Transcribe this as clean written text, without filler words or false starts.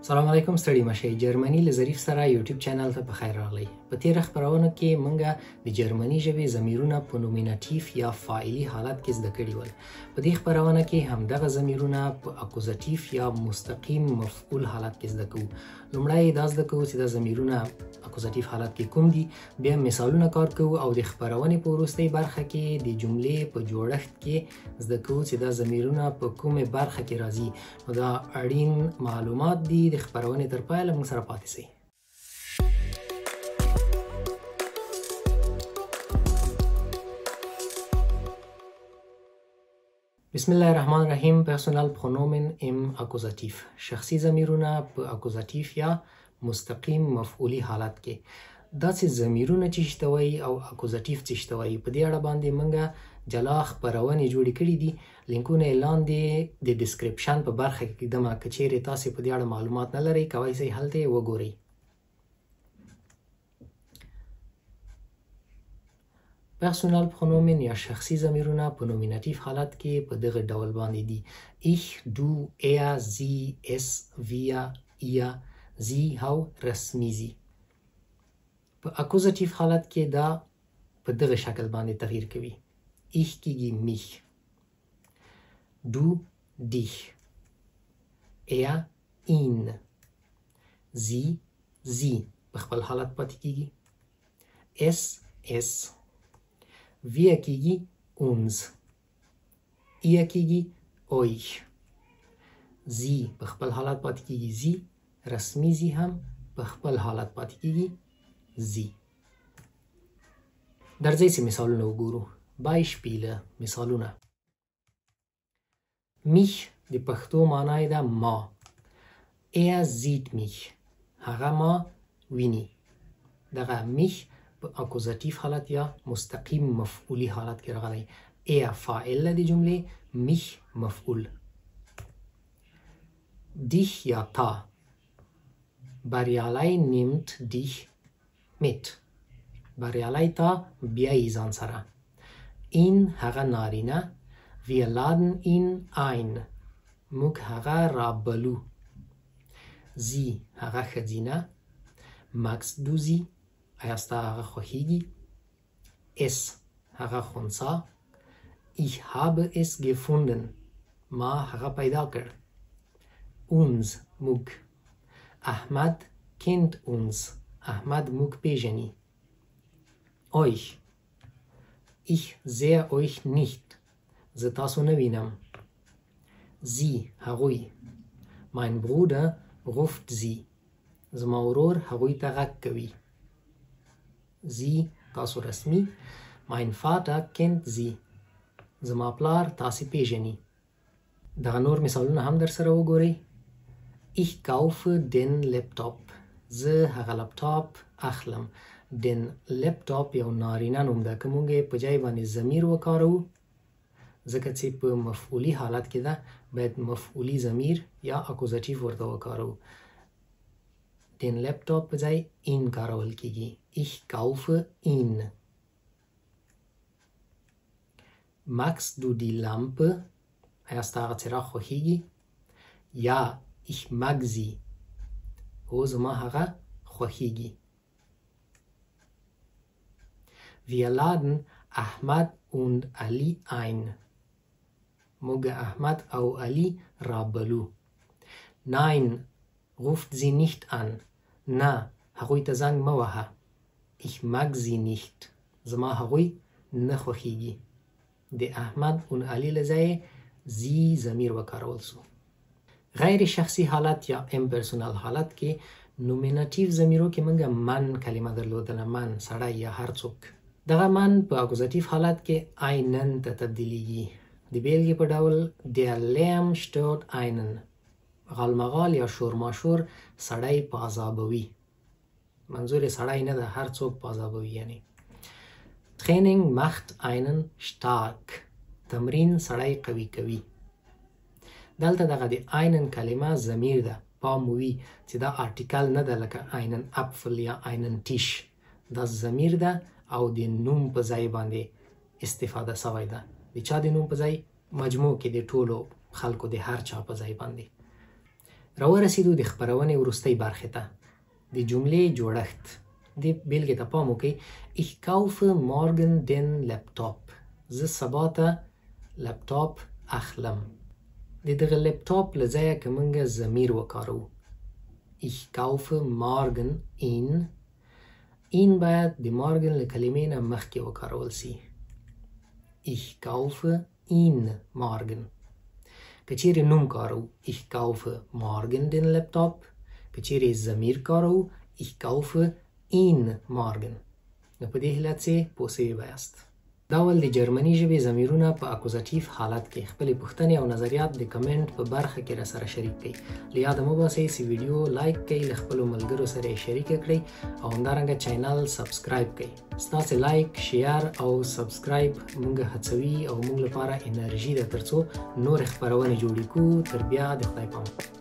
سلام علیکم ستړي مشئ. جرمني له ظریف سره یوټیوب چینل ته بخیر راغلی. په تیره خپرونه کې مونږه د جرمني ژبې ضمیرونه په نومیناتیف یا فاعلي حالت کې زده کړي ول. په دې خپرونه کې همدغه ضمیرونه په اکوزاتیف یا مستقیم مفعول حالت کې زده کوو. لومړی دا زده کوو چې دا ضمیرونه اکوزاتیف حالت کې کوم دي، بیا مثالونه کار کوو او د خپرونې په وروستۍ برخه کې د جملې په جوړښت کې زده کوو چې دا ضمیرونه په کومه برخه کې راځي. نو دا اړین معلومات دي. د خپرونې تر پایه له موږ سره پاتې شئ. بسم الله الرحمن الرحیم. پرسونال پرونومن im اکوزاتیف. شخصي ضمیرونه په اکوزاتیف یا مستقیم مفعولی حالت کې. داسې ضمیرونه چې شته وایي او اکوزاتیف چې شته وایي، په دې اړه باندې موږ جلا خپرونې جوړې کړي دي. لینکونه یې لاندې د ډسکرپشن په برخه کې ږدم. که چیرې تاسې په دې اړه معلومات نه لرئ، کولی شئ هلته یې وګورئ. پرسونال پرونومن یا شخصي ضمیرونه په نومیناتیف حالت کې په دغه ډول باندې دي: ich, du, er, sie, es, wir, ihr, sie او رسمي زی. په اکوزاتیف حالت کې دا په دغه شکل باندې تغییر کوي: ich کیږي mich، du dich، er ihn، sie sie په خپل حالت پاتې کیږي، es es، wir کیږي uns، ihr کیږي euch، sie په خپل حالت پاتې کیږي sie، رسمي زی هم په خپل حالت پاتې کیږي sie. درځئ چې مثالونه وګورو. Beispiele مثالونه. mich د پښتو معنی ده ما. er sieht mich، هغه ما ویني. دغه mich په اکوزاتیف حالت یا مستقیم مفعولی حالت کې راغلی. er فاعل د جملې، mich مفعول. dich یا تا. بریالی nimmt dich mit، بریالی تا بیایی ځان سره. ihn هغه نارینه، wir laden ihn ein، موږ هغه رابلو. sie هغه ښځینه، magst du sie، ایا ستا هغه خوښیږي. es هغه خنثی، ich habe es gefunden، ما هغه پیدا کړ. uns موږ. احمد kennt uns، احمد موږ پیژني. euch ich sehe euch nicht، زه تاسو نه وینم. sie هغوی. mein Bruder ruft sie، زما ورور هغوی ته غږ کوي. sie تاسو رسمي. mein Vater kennt sie، زما پلار تاسو پیژني. دغه نور مثالونه هم در سره وګورئ. ich kaufe den Laptop، زه هغه لپټاپ اخلم. den Laptop یو نارینه نوم ده. که موږ یې په ځای باندې ضمیر وکاروو، ځکه چې په مفعولي حالت کې ده، باید مفعولي ضمیر یا اکوزاتیف ورته وکاروو. den Laptop په ځای این کارول کیږي. ich kaufe ihn. magst du die Lampe، ایا ستا هغه څراغ خوښیږي. ja ich mag sie، هو زما هغه خوښیږي. wir laden Ahmad und Ali ein، موږ احمد او علی رابلو. nein ruft sie nicht an، نه هغوی ته زنګ مه وهه. ich mag sie nicht، زما هغوی نه خوښیږي. د احمد und علی له ځایه زی ضمیر وکارول سو. غیر شخصي حالت یا امپرسونال حالت کې نومیناتیو ضمیرو کې موږ من کلمه درلودله. من سړی یا هر څوک. دغه من په اکوزاتیف حالت کې einen ته تبدیلیږي. د بیلګې په ډول der Lärm stört einen، غالمغال یا شورماشور سړی پازابوي. منظور سړی نه ده، هر څوک پازابوي یعنی. Training macht einen stark، تمرین سړی قوي کوي. دلته دغه د einen کلمه ضمیر ده. پام وي چې دا آرټیکل نه ده، لکه einen Apfel یا einen Tisch. دا ضمیر ده او د نوم په ځای باندې استفاده سوی ده. د چا د نوم په ځای؟ مجموع کې د ټولو خلکو د هر چا په ځای باندې. راورسېدو د خپرونې وروستۍ برخې ته. د جملې جوړښت. د بیلګې ته پام وکړئ. Ich kaufe morgen den Laptop. زه سبا ته لپټاپ اخلم. د دغه لپټاپ له ځایه که موږ ضمیر وکاروو. Ich kaufe morgen ihn. این باید د مارګن له کلمې نه مخکې وکارول سي. Ich kaufe ihn morgen. که چیرې نوم کارو ich kaufe morgen den Laptop. که چیرې ضمیر کارو ich kaufe ihn morgen. نو په دې حالت چې پوه سوي بایاست. دا ول د جرمني ژبې ضمیرونه په اکوزاتیف حالت کې. خپلې پوښتنې او نظریات د کمنټ په برخه کې راسره شریک کړئ. له یاده مه باسئ چې ویډیو لایک کړئ، له خپلو ملګرو سره یې شریکه کړئ او همدارنګه چینل سبسکرایب کړئ. ستاسې لایک، شیر او سبسکرایب موږ هڅوي او موږ لپاره انرژي ده تر څو نورې خپرونې جوړې کړو. تر بیا د خدای پام.